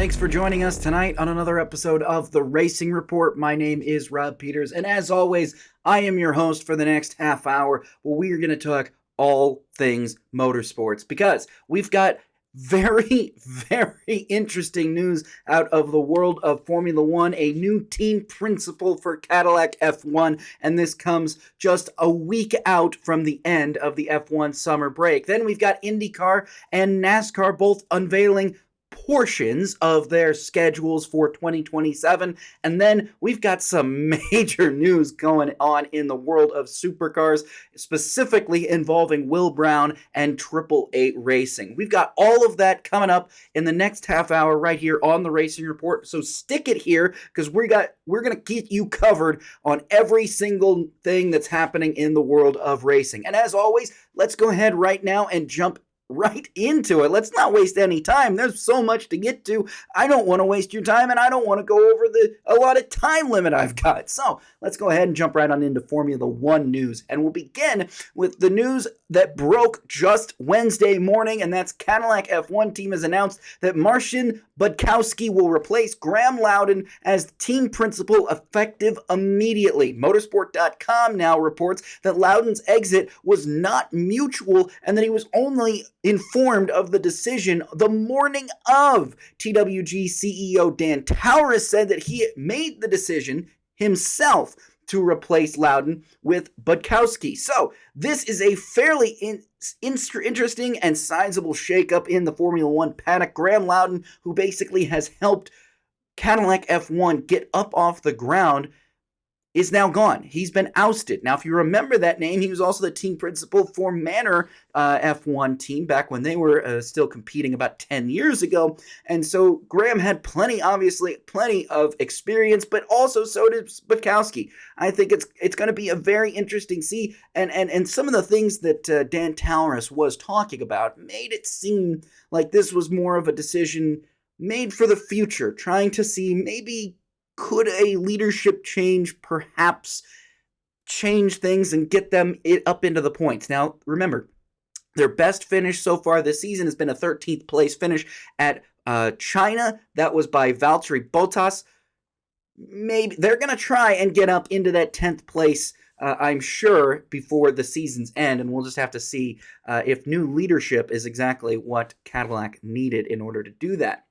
Thanks for joining us tonight on another episode of The Racing Report. My name is Rob Peeters, and as always, I am your host for the next half hour, where we are going to talk all things motorsports, because we've got very interesting news out of the world of Formula One, a new team principal for Cadillac F1, and this comes just a week out from the end of the F1 summer break. Then we've got IndyCar and NASCAR both unveiling portions of their schedules for 2027, and then we've got some major news going on in the world of supercars, specifically involving Will Brown and Triple Eight Racing. We've got all of that coming up in the next half hour right here on the Racing Report, so stick it here, because we're going to keep you covered on every single thing that's happening in the world of racing. And as always, let's go ahead right now and jump right into it. Let's not waste any time. There's so much to get to. I don't want to waste your time, and I don't want to go over the allotted time limit I've got. So let's go ahead and jump right on into Formula One news. And we'll begin with the news that broke just Wednesday morning, and that's Cadillac F1 team has announced that Marcin Budkowski will replace Graham Loudon as team principal effective immediately. Motorsport.com now reports that Loudon's exit was not mutual and that he was only informed of the decision the morning of. TWG CEO Dan Towers said that he made the decision himself to replace Loudon with Budkowski. So this is a fairly interesting and sizable shakeup in the Formula One paddock. Graham Loudon, who basically has helped Cadillac F1 get up off the ground, is now gone. He's been ousted. Now, if you remember that name, he was also the team principal for Manor F1 team back when they were still competing about 10 years ago. And so Graham had plenty of experience, but also so did Budkowski. I think it's going to be a very interesting see. And some of the things that Dan Towers was talking about made it seem like this was more of a decision made for the future, trying to see maybe could a leadership change perhaps change things and get them up into the points. Now, remember, their best finish so far this season has been a 13th place finish at China. That was by Valtteri Bottas. Maybe they're going to try and get up into that 10th place, I'm sure, before the season's end, and we'll just have to see if new leadership is exactly what Cadillac needed in order to do that.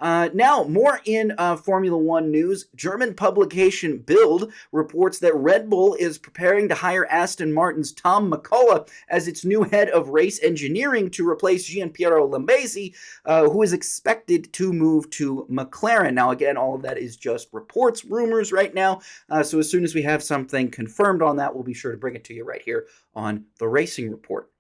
Now, more in Formula One news. German publication Bild reports that Red Bull is preparing to hire Aston Martin's Tom McCullough as its new head of race engineering to replace Gianpiero Lambiase, who is expected to move to McLaren. Now, again, all of that is just reports, rumors right now. So as soon as we have something confirmed on that, we'll be sure to bring it to you right here on the Racing Report.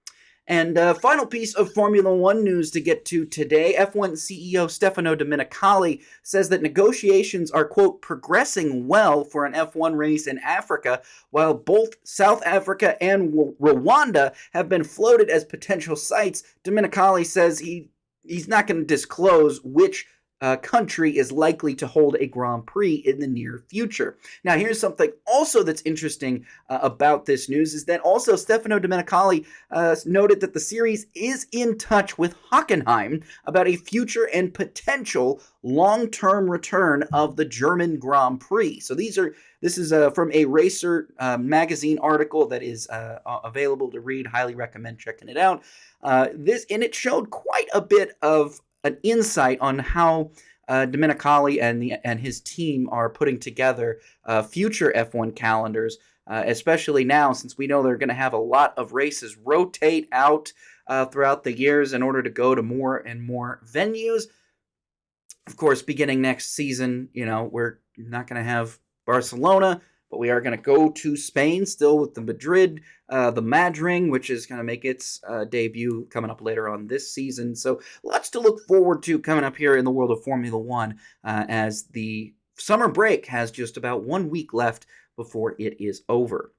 And final piece of Formula One news to get to today. F1 CEO Stefano Domenicali says that negotiations are, quote, progressing well for an F1 race in Africa, while both South Africa and Rwanda have been floated as potential sites. Domenicali says he's not going to disclose which country is likely to hold a Grand Prix in the near future. Now, here's something also that's interesting about this news, is that also Stefano Domenicali noted that the series is in touch with Hockenheim about a future and potential long-term return of the German Grand Prix. So this is from a Racer magazine article that is available to read. Highly recommend checking it out. And it showed quite a bit of an insight on how Domenicali and his team are putting together future F1 calendars, especially now since we know they're going to have a lot of races rotate out throughout the years in order to go to more and more venues. Of course, beginning next season, we're not going to have Barcelona, but we are going to go to Spain still with the Madrid, which is going to make its debut coming up later on this season. So lots to look forward to coming up here in the world of Formula One as the summer break has just about 1 week left before it is over.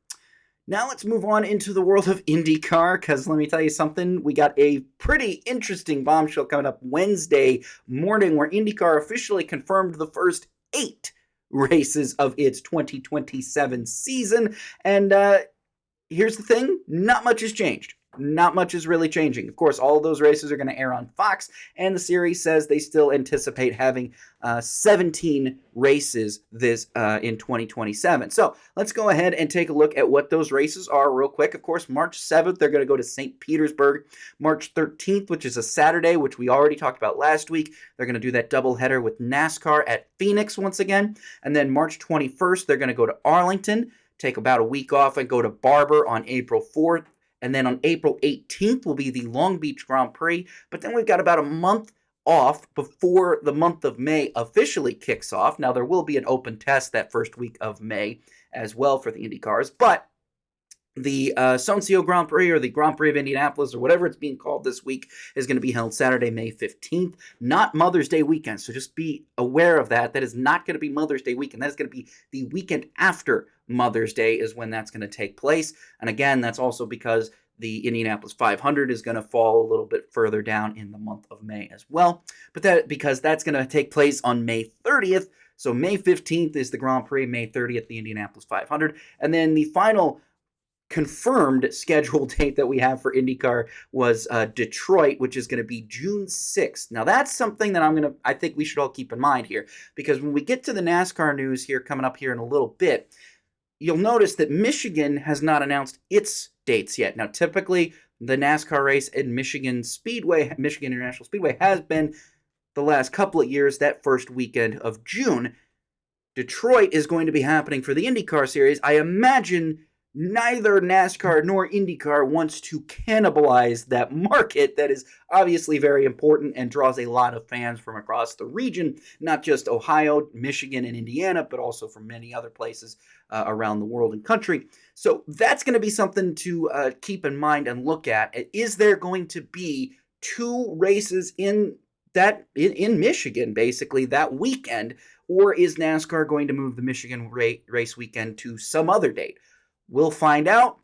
Now let's move on into the world of IndyCar, because let me tell you something, we got a pretty interesting bombshell coming up Wednesday morning where IndyCar officially confirmed the first 8 races of its 2027 season. And here's the thing, not much has changed. not much is really changing. Of course, all of those races are going to air on Fox, and the series says they still anticipate having 17 races this in 2027. So let's go ahead and take a look at what those races are real quick. Of course, March 7th, they're going to go to St. Petersburg. March 13th, which is a Saturday, which we already talked about last week, they're going to do that doubleheader with NASCAR at Phoenix once again. And then March 21st, they're going to go to Arlington, take about a week off, and go to Barber on April 4th. And then on April 18th will be the Long Beach Grand Prix. But then we've got about a month off before the month of May officially kicks off. Now, there will be an open test that first week of May as well for the IndyCars. But the Soncio Grand Prix, or the Grand Prix of Indianapolis, or whatever it's being called this week, is going to be held Saturday, May 15th, not Mother's Day weekend. So just be aware of that. That is not going to be Mother's Day weekend. That is going to be the weekend after Mother's Day is when that's going to take place. And again, that's also because the Indianapolis 500 is going to fall a little bit further down in the month of May as well. But because that's going to take place on May 30th. So May 15th is the Grand Prix, May 30th, the Indianapolis 500. And then the final confirmed scheduled date that we have for IndyCar was Detroit, which is going to be June 6th. Now, that's something that I think we should all keep in mind here, because when we get to the NASCAR news here coming up here in a little bit, you'll notice that Michigan has not announced its dates yet. Now, typically, the NASCAR race in Michigan International Speedway, has been the last couple of years that first weekend of June. Detroit is going to be happening for the IndyCar series. I imagine neither NASCAR nor IndyCar wants to cannibalize that market that is obviously very important and draws a lot of fans from across the region, not just Ohio, Michigan, and Indiana, but also from many other places around the world and country. So that's going to be something to keep in mind and look at. Is there going to be two races in Michigan, basically, that weekend, or is NASCAR going to move the Michigan race weekend to some other date? We'll find out.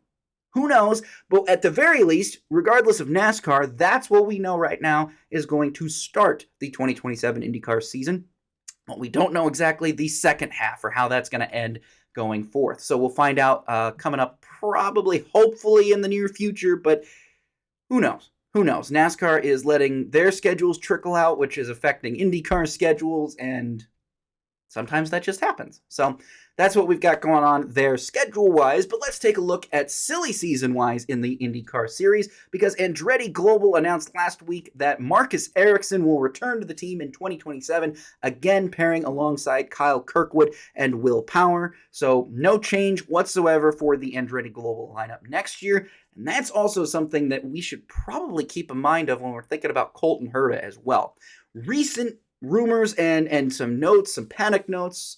Who knows? But at the very least, regardless of NASCAR, that's what we know right now is going to start the 2027 IndyCar season. But we don't know exactly the second half or how that's going to end going forth. So we'll find out coming up probably, hopefully in the near future, but who knows? Who knows? NASCAR is letting their schedules trickle out, which is affecting IndyCar schedules, and sometimes that just happens. So that's what we've got going on there schedule-wise, but let's take a look at silly season-wise in the IndyCar series, because Andretti Global announced last week that Marcus Ericsson will return to the team in 2027, again pairing alongside Kyle Kirkwood and Will Power. So no change whatsoever for the Andretti Global lineup next year, and that's also something that we should probably keep in mind of when we're thinking about Colton Herta as well. Recent rumors and some notes, some panic notes,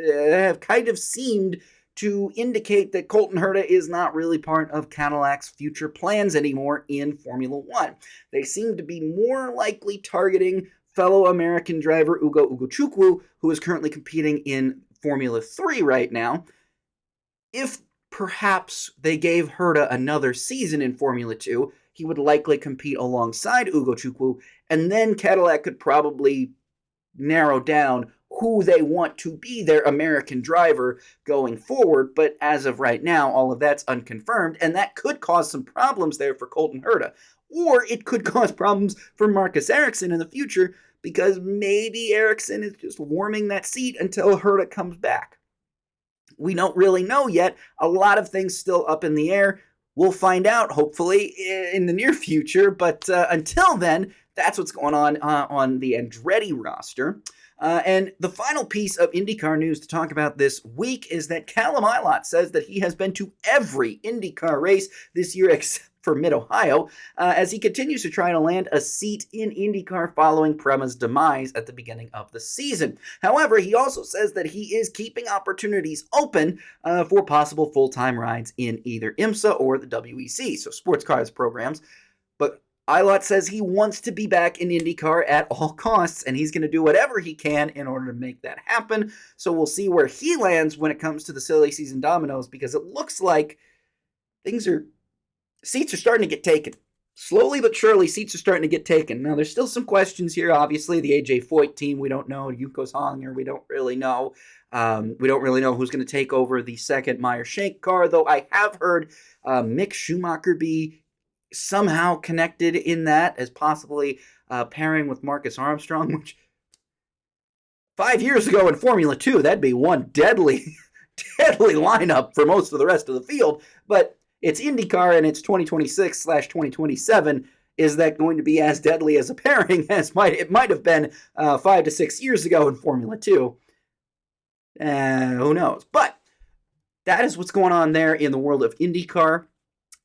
have kind of seemed to indicate that Colton Herta is not really part of Cadillac's future plans anymore in Formula One. They seem to be more likely targeting fellow American driver Ugo Ugochukwu, who is currently competing in Formula 3 right now. If perhaps they gave Herta another season in Formula 2, he would likely compete alongside Ugochukwu, and then Cadillac could probably narrow down who they want to be their American driver going forward. But as of right now, all of that's unconfirmed, and that could cause some problems there for Colton Herta. Or it could cause problems for Marcus Ericsson in the future, because maybe Ericsson is just warming that seat until Herta comes back. We don't really know yet. A lot of things still up in the air. We'll find out, hopefully, in the near future. But until then, that's what's going on the Andretti roster. And the final piece of IndyCar news to talk about this week is that Callum Ilott says that he has been to every IndyCar race this year except for Mid-Ohio, as he continues to try to land a seat in IndyCar following Prema's demise at the beginning of the season. However, he also says that he is keeping opportunities open for possible full-time rides in either IMSA or the WEC, so sports cars programs. But Ilott says he wants to be back in IndyCar at all costs, and he's going to do whatever he can in order to make that happen. So we'll see where he lands when it comes to the silly season dominoes, because it looks like seats are starting to get taken. Slowly but surely, seats are starting to get taken. Now, there's still some questions here. Obviously, the AJ Foyt team, we don't know. Yuko Honger, we don't really know. We don't really know who's going to take over the second Meyer Shank car, though I have heard Mick Schumacher be somehow connected in that as possibly pairing with Marcus Armstrong, which 5 years ago in Formula 2, that'd be one deadly lineup for most of the rest of the field. But it's IndyCar and it's 2026/2027. Is that going to be as deadly as a pairing as it might have been 5 to 6 years ago in Formula 2? Who knows? But that is what's going on there in the world of IndyCar.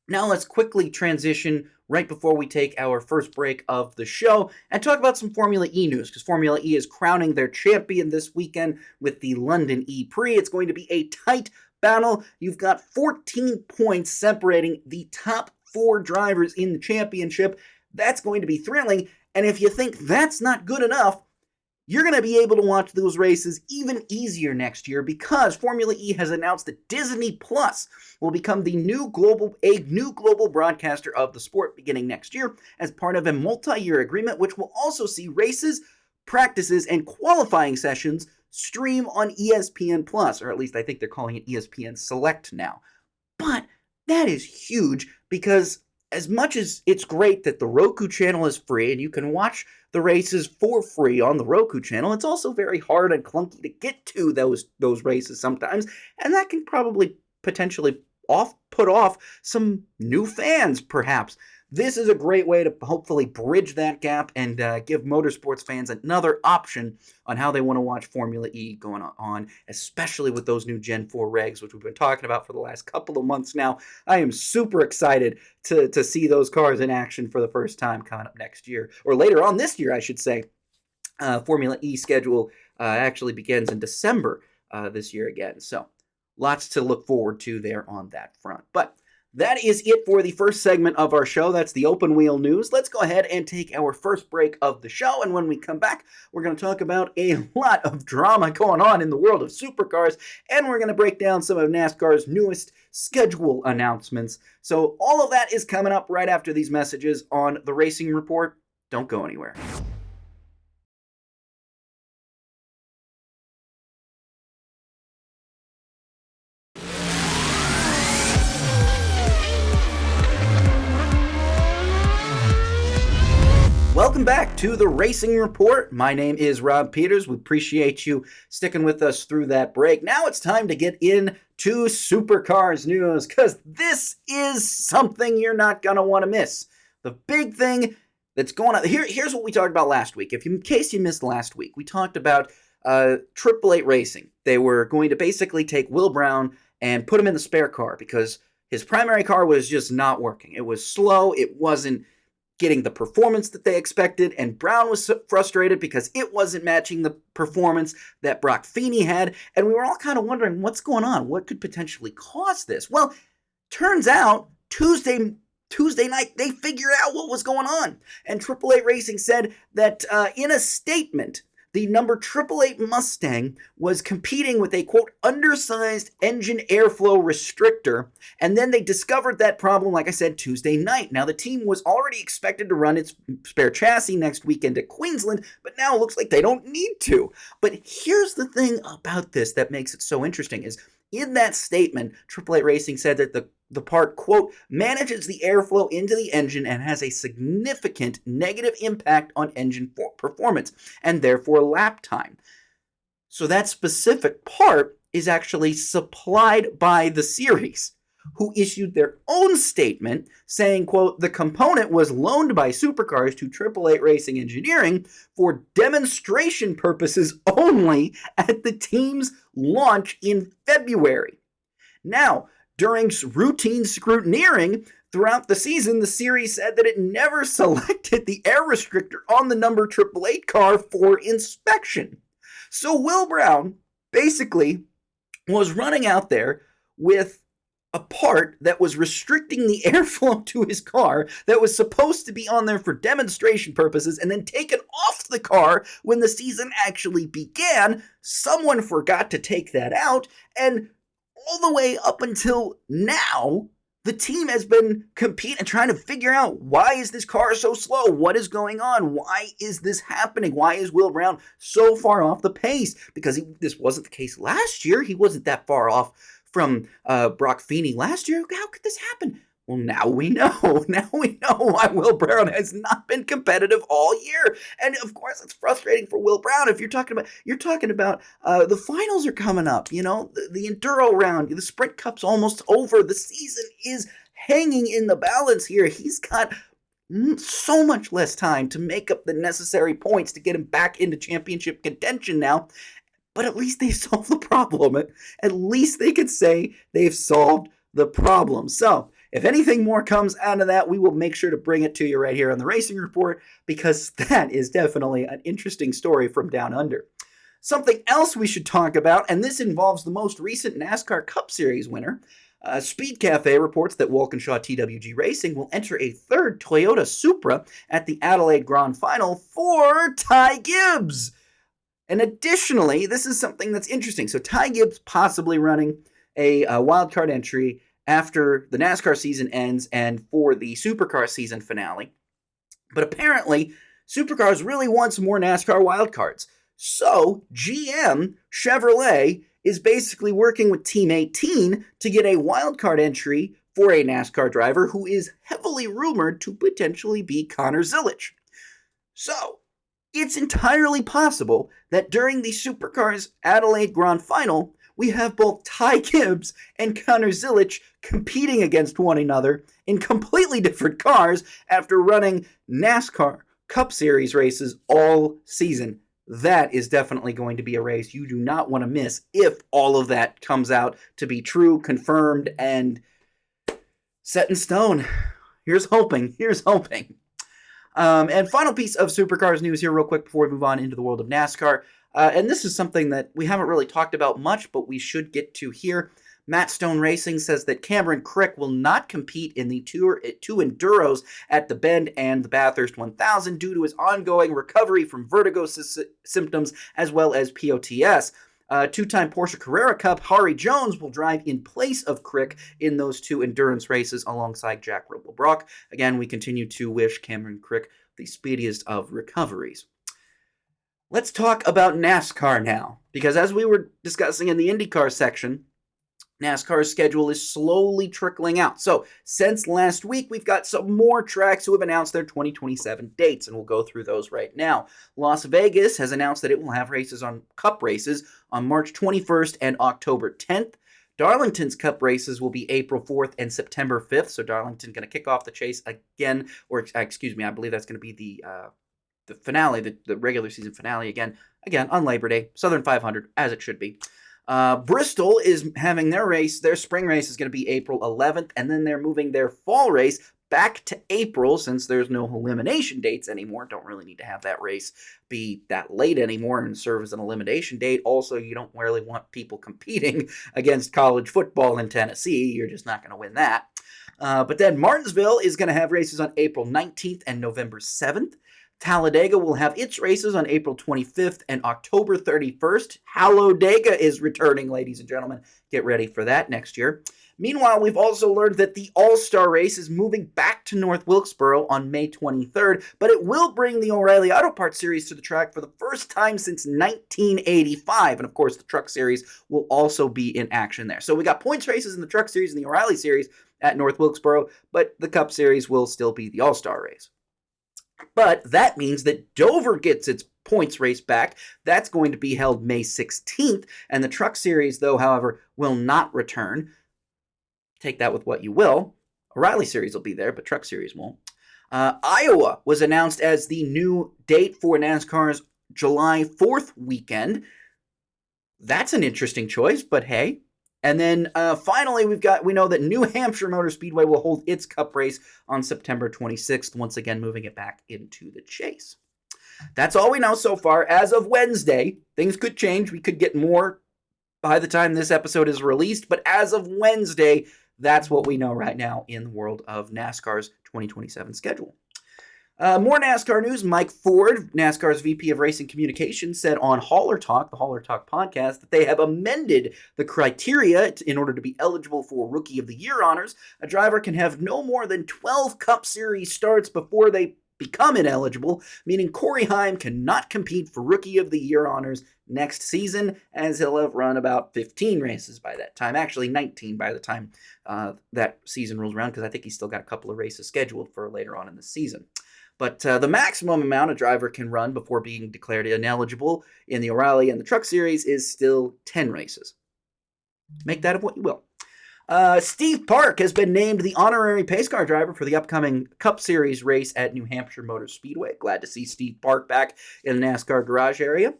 Now let's quickly transition right before we take our first break of the show and talk about some Formula E news, because Formula E is crowning their champion this weekend with the London E-Prix. It's going to be a tight battle. You've got 14 points separating the top 4 drivers in the championship. That's going to be thrilling, and if you think that's not good enough, you're going to be able to watch those races even easier next year, because Formula E has announced that Disney Plus will become the new global broadcaster of the sport beginning next year as part of a multi-year agreement, which will also see races, practices, and qualifying sessions stream on ESPN Plus, or at least I think they're calling it ESPN Select now. But that is huge, because as much as it's great that the Roku channel is free and you can watch the races for free on the Roku channel, it's also very hard and clunky to get to those races sometimes, and that can probably potentially put off some new fans, perhaps. This is a great way to hopefully bridge that gap and give motorsports fans another option on how they want to watch Formula E going on, especially with those new Gen 4 regs, which we've been talking about for the last couple of months now. I am super excited to see those cars in action for the first time coming up next year, or later on this year, I should say. Formula E schedule actually begins in December this year again, so lots to look forward to there on that front. But that is it for the first segment of our show. That's the open wheel news. Let's go ahead and take our first break of the show. And when we come back, we're going to talk about a lot of drama going on in the world of supercars. And we're going to break down some of NASCAR's newest schedule announcements. So all of that is coming up right after these messages on the Racing Report. Don't go anywhere. Welcome back to the Racing Report. My name is Rob Peeters. We appreciate you sticking with us through that break. Now it's time to get into Supercars news, because this is something you're not going to want to miss. The big thing that's going on here's what we talked about last week. In case you missed last week, we talked about Triple-Eight Racing. They were going to basically take Will Brown and put him in the spare car because his primary car was just not working. It was slow. It wasn't getting the performance that they expected, and Brown was frustrated because it wasn't matching the performance that Brock Feeney had, and we were all kind of wondering what's going on, what could potentially cause this. Well, turns out Tuesday night they figured out what was going on, and Triple-Eight Racing said that in a statement, the number 888 Mustang was competing with a, quote, undersized engine airflow restrictor, and then they discovered that problem, like I said, Tuesday night. Now, the team was already expected to run its spare chassis next weekend at Queensland, but now it looks like they don't need to. But here's the thing about this that makes it so interesting is, in that statement, 888 Racing said that the part, quote, manages the airflow into the engine and has a significant negative impact on engine performance and therefore lap time. So that specific part is actually supplied by the series, who issued their own statement saying, quote, the component was loaned by Supercars to 888 Racing Engineering for demonstration purposes only at the team's launch in February. Now, during routine scrutineering throughout the season, the series said that it never selected the air restrictor on the number 888 car for inspection. So Will Brown basically was running out there with a part that was restricting the airflow to his car that was supposed to be on there for demonstration purposes and then taken off the car when the season actually began. Someone forgot to take that out, and all the way up until now, the team has been competing and trying to figure out, why is this car so slow? What is going on? Why is this happening? Why is Will Brown so far off the pace? Because this wasn't the case last year. He wasn't that far off from Brock Feeney last year. How could this happen? Well, now we know. Now we know why Will Brown has not been competitive all year, and of course, it's frustrating for Will Brown. If you're talking about the finals are coming up. You know, the enduro round, the Sprint Cup's almost over. The season is hanging in the balance here. He's got so much less time to make up the necessary points to get him back into championship contention now. But at least they solved the problem. At least they could say they've solved the problem. So, if anything more comes out of that, we will make sure to bring it to you right here on the Racing Report, because that is definitely an interesting story from down under. Something else we should talk about, and this involves the most recent NASCAR Cup Series winner. Speed Cafe reports that Walkinshaw TWG Racing will enter a third Toyota Supra at the Adelaide Grand Final for Ty Gibbs. And additionally, this is something that's interesting. So Ty Gibbs possibly running a wildcard entry after the NASCAR season ends and for the Supercar season finale. But apparently, Supercars really wants more NASCAR wildcards. So GM Chevrolet is basically working with Team 18 to get a wildcard entry for a NASCAR driver who is heavily rumored to potentially be Connor Zilisch. So, it's entirely possible that during the Supercars Adelaide Grand Final, we have both Ty Gibbs and Connor Zilisch competing against one another in completely different cars after running NASCAR Cup Series races all season. That is definitely going to be a race you do not want to miss if all of that comes out to be true, confirmed, and set in stone. Here's hoping. And final piece of Supercars news here real quick before we move on into the world of NASCAR. And this is something that we haven't really talked about much, but we should get to here. Matt Stone Racing says that Cameron Crick will not compete in the two Enduros at the Bend and the Bathurst 1000 due to his ongoing recovery from vertigo symptoms as well as POTS. Two-time Porsche Carrera Cup, Hari Jones will drive in place of Crick in those two endurance races alongside Jack Rubel-Brock. Again, we continue to wish Cameron Crick the speediest of recoveries. Let's talk about NASCAR now, because as we were discussing in the IndyCar section, NASCAR's schedule is slowly trickling out. So, since last week, we've got some more tracks who have announced their 2027 dates, and we'll go through those right now. Las Vegas has announced that it will have Cup races on March 21st and October 10th. Darlington's Cup races will be April 4th and September 5th, so Darlington going to kick off the chase again, I believe that's going to be the finale, the regular season finale again on Labor Day, Southern 500, as it should be. Bristol is having their spring race is going to be April 11th, and then they're moving their fall race back to April since there's no elimination dates anymore. Don't really need to have that race be that late anymore and serve as an elimination date. Also, you don't really want people competing against college football in Tennessee. You're just not going to win that. But then Martinsville is going to have races on April 19th and November 7th. Talladega will have its races on April 25th and October 31st. Hallodega is returning, ladies and gentlemen. Get ready for that next year. Meanwhile, we've also learned that the All-Star Race is moving back to North Wilkesboro on May 23rd, but it will bring the O'Reilly Auto Parts Series to the track for the first time since 1985. And of course, the Truck Series will also be in action there. So we got points races in the Truck Series and the O'Reilly Series at North Wilkesboro, but the Cup Series will still be the All-Star Race. But that means that Dover gets its points race back. That's going to be held May 16th. And the Truck Series, though, however, will not return. Take that with what you will. O'Reilly Series will be there, but Truck Series won't. Iowa was announced as the new date for NASCAR's July 4th weekend. That's an interesting choice, but hey. And then finally, we know that New Hampshire Motor Speedway will hold its Cup race on September 26th, once again moving it back into the chase. That's all we know so far. As of Wednesday, things could change. We could get more by the time this episode is released, but as of Wednesday, that's what we know right now in the world of NASCAR's 2027 schedule. More NASCAR news. Mike Ford, NASCAR's VP of Racing Communications, said on Hauler Talk, the Hauler Talk podcast, that they have amended the criteria in order to be eligible for Rookie of the Year honors. A driver can have no more than 12 Cup Series starts before they become ineligible, meaning Corey Heim cannot compete for Rookie of the Year honors next season, as he'll have run about 15 races by that time. Actually, 19 by the time that season rolls around, because I think he's still got a couple of races scheduled for later on in the season. But the maximum amount a driver can run before being declared ineligible in the O'Reilly and the Truck Series is still 10 races. Make that of what you will. Steve Park has been named the honorary pace car driver for the upcoming Cup Series race at New Hampshire Motor Speedway. Glad to see Steve Park back in the NASCAR garage area.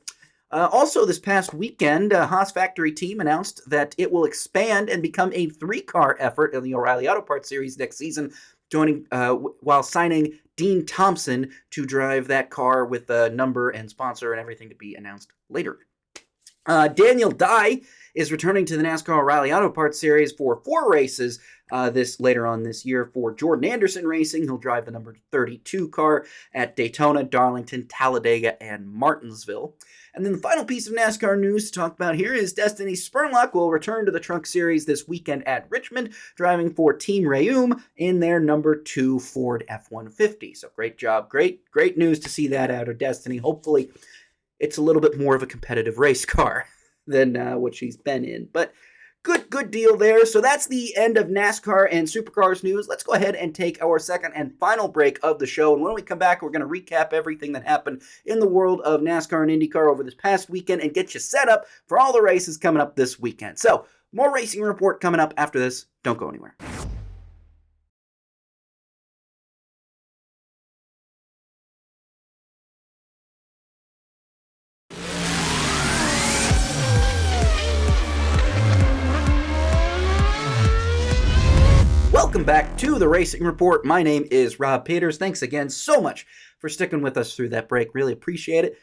Also, this past weekend, Haas Factory Team announced that it will expand and become a 3-car effort in the O'Reilly Auto Parts Series next season, joining while signing Dean Thompson to drive that car with the number and sponsor and everything to be announced later. Daniel Dye is returning to the NASCAR O'Reilly Auto Parts Series for 4 races this later on this year for Jordan Anderson Racing. He'll drive the number 32 car at Daytona, Darlington, Talladega, and Martinsville. And then the final piece of NASCAR news to talk about here is Destiny Spurlock will return to the Truck Series this weekend at Richmond, driving for Team Rheum in their number 2 Ford F-150. So great job. Great news to see that out of Destiny. Hopefully it's a little bit more of a competitive race car than what she's been in. But good deal there. So that's the end of NASCAR and Supercars news. Let's go ahead and take our second and final break of the show. And when we come back, we're going to recap everything that happened in the world of NASCAR and IndyCar over this past weekend and get you set up for all the races coming up this weekend. So more Racing Report coming up after this. Don't go anywhere. Welcome back to the Racing Report. My name is Rob Peeters. Thanks again so much for sticking with us through that break. Really appreciate it.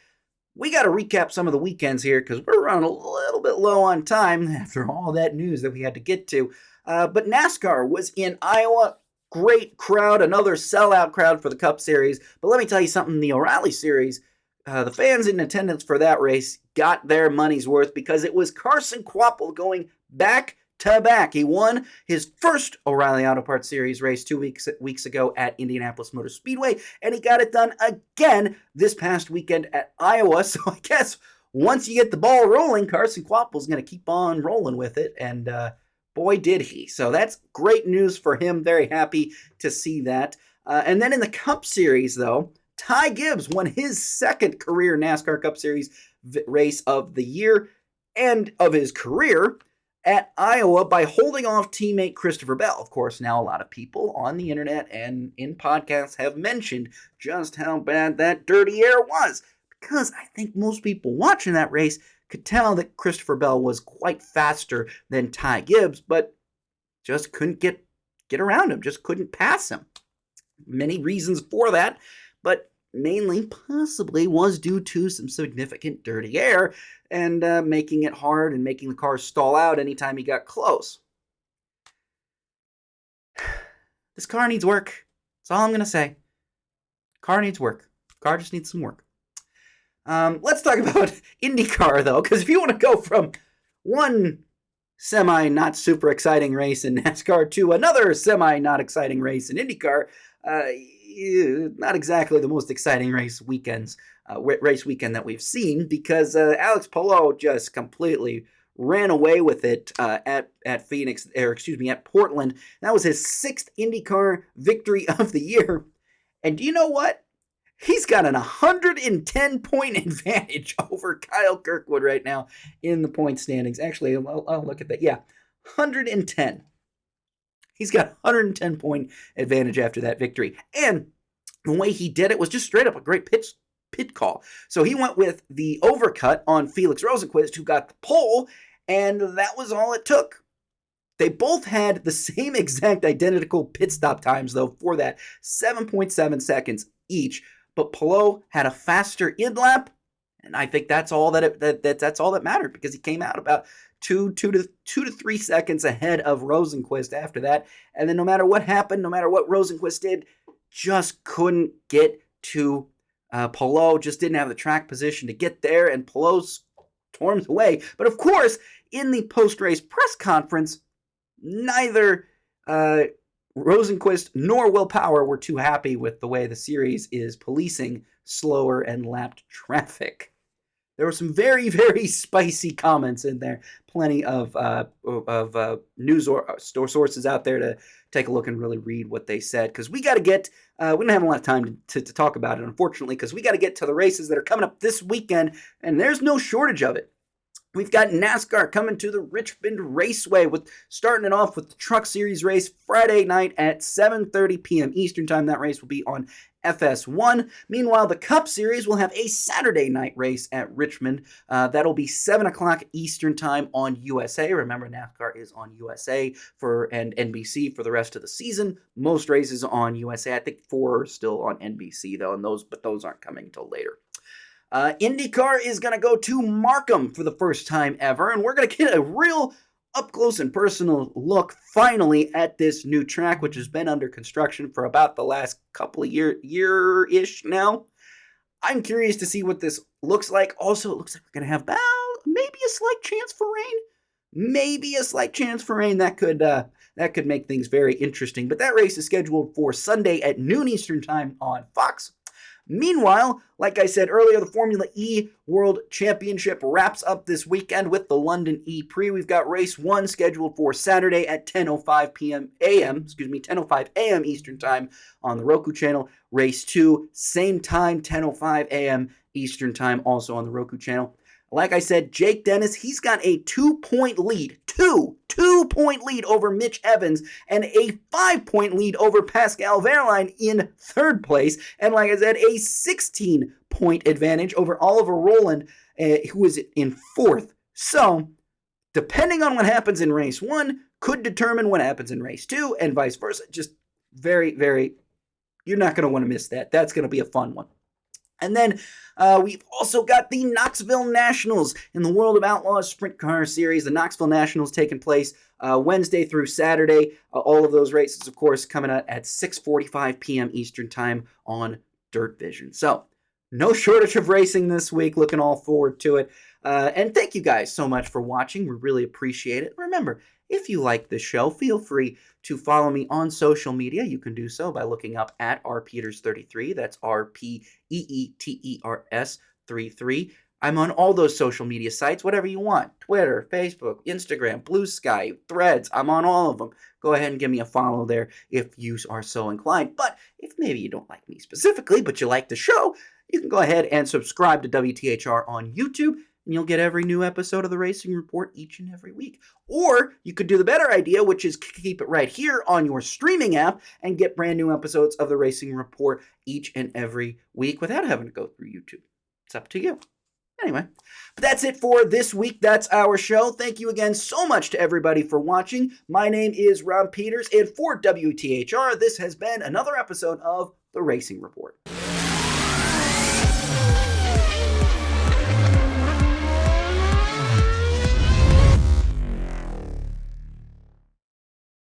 We got to recap some of the weekends here because we're running a little bit low on time after all that news that we had to get to. But NASCAR was in Iowa. Great crowd, another sellout crowd for the Cup Series. But let me tell you something, the O'Reilly Series, the fans in attendance for that race got their money's worth because it was Carson Kvapil going back to back. He won his first O'Reilly Auto Parts Series race 2 weeks ago at Indianapolis Motor Speedway, and he got it done again this past weekend at Iowa. So I guess once you get the ball rolling, Carson Kvapil's going to keep on rolling with it, and boy did he. So that's great news for him. Very happy to see that. And then in the Cup Series, though, Ty Gibbs won his second career NASCAR Cup Series race of the year and of his career at Iowa by holding off teammate Christopher Bell. Of course, now a lot of people on the internet and in podcasts have mentioned just how bad that dirty air was, because I think most people watching that race could tell that Christopher Bell was quite faster than Ty Gibbs, but just couldn't get around him, just couldn't pass him. Many reasons for that, but mainly possibly was due to some significant dirty air and making it hard and making the car stall out anytime he got close. This car needs work. That's all I'm going to say. Car needs work. Car just needs some work. Let's talk about IndyCar, though, because if you want to go from one semi-not super exciting race in NASCAR to another semi-not exciting race in IndyCar, not exactly the most exciting race weekend that we've seen, because Alex Palou just completely ran away with it at Portland. That was his 6th IndyCar victory of the year. And do you know what? He's got an 110-point advantage over Kyle Kirkwood right now in the point standings. Actually, I'll look at that. Yeah, 110. He's got a 110-point advantage after that victory. And the way he did it was just straight up a great pit call. So he went with the overcut on Felix Rosenqvist, who got the pole, and that was all it took. They both had the same exact identical pit stop times, though, for that 7.7 seconds each. But Palou had a faster in-lap, and I think that's all that's all that mattered, because he came out about two to 3 seconds ahead of Rosenqvist after that. And then no matter what happened, no matter what Rosenqvist did, just couldn't get to Palou, just didn't have the track position to get there, and Palou storms away. But of course, in the post-race press conference, neither Rosenqvist nor Will Power were too happy with the way the series is policing slower and lapped traffic. There were some very, very spicy comments in there. Plenty of news sources out there to take a look and really read what they said, because we got to get, we don't have a lot of time to talk about it, unfortunately, because we got to get to the races that are coming up this weekend, and there's no shortage of it. We've got NASCAR coming to the Richmond Raceway, with starting it off with the Truck Series race Friday night at 7:30 p.m. Eastern Time. That race will be on FS1. Meanwhile, the Cup Series will have a Saturday night race at Richmond. That'll be 7 o'clock Eastern Time on USA. Remember, NASCAR is on USA and NBC for the rest of the season. Most races on USA. I think 4 are still on NBC, though, but those aren't coming until later. IndyCar is going to go to Markham for the first time ever, and we're going to get a real up-close and personal look, finally, at this new track, which has been under construction for about the last couple of year-ish now. I'm curious to see what this looks like. Also, it looks like we're going to have maybe a slight chance for rain. That could make things very interesting. But that race is scheduled for Sunday at noon Eastern Time on Fox. Meanwhile, like I said earlier, the Formula E World Championship wraps up this weekend with the London E-Prix. We've got race 1 scheduled for Saturday at 10:05 a.m. Eastern Time on the Roku channel. Race 2, same time, 10:05 a.m. Eastern Time, also on the Roku channel. Like I said, Jake Dennis, he's got a 2-point lead, two-point lead over Mitch Evans, and a 5-point lead over Pascal Wehrlein in third place. And like I said, a 16-point advantage over Oliver Rowland, who is in fourth. So, depending on what happens in race 1, could determine what happens in race 2, and vice versa. Just very, very, you're not going to want to miss that. That's going to be a fun one. And then we've also got the Knoxville Nationals in the World of Outlaws Sprint Car Series. The Knoxville Nationals taking place Wednesday through Saturday. All of those races, of course, coming out at 6:45 p.m. Eastern Time on Dirt Vision. So, no shortage of racing this week. Looking all forward to it. And thank you guys so much for watching. We really appreciate it. Remember, if you like this show, feel free to follow me on social media. You can do so by looking up at rpeeters33. That's RPEETERS 33. I'm on all those social media sites, whatever you want. Twitter, Facebook, Instagram, Blue Sky, Threads. I'm on all of them. Go ahead and give me a follow there if you are so inclined. But if maybe you don't like me specifically, but you like the show, you can go ahead and subscribe to WTHR on YouTube, and you'll get every new episode of the Racing Report each and every week. Or you could do the better idea, which is keep it right here on your streaming app and get brand new episodes of the Racing Report each and every week without having to go through YouTube. It's up to you. Anyway, but that's it for this week. That's our show. Thank you again so much to everybody for watching. My name is Rob Peeters, and for WTHR, this has been another episode of the Racing Report.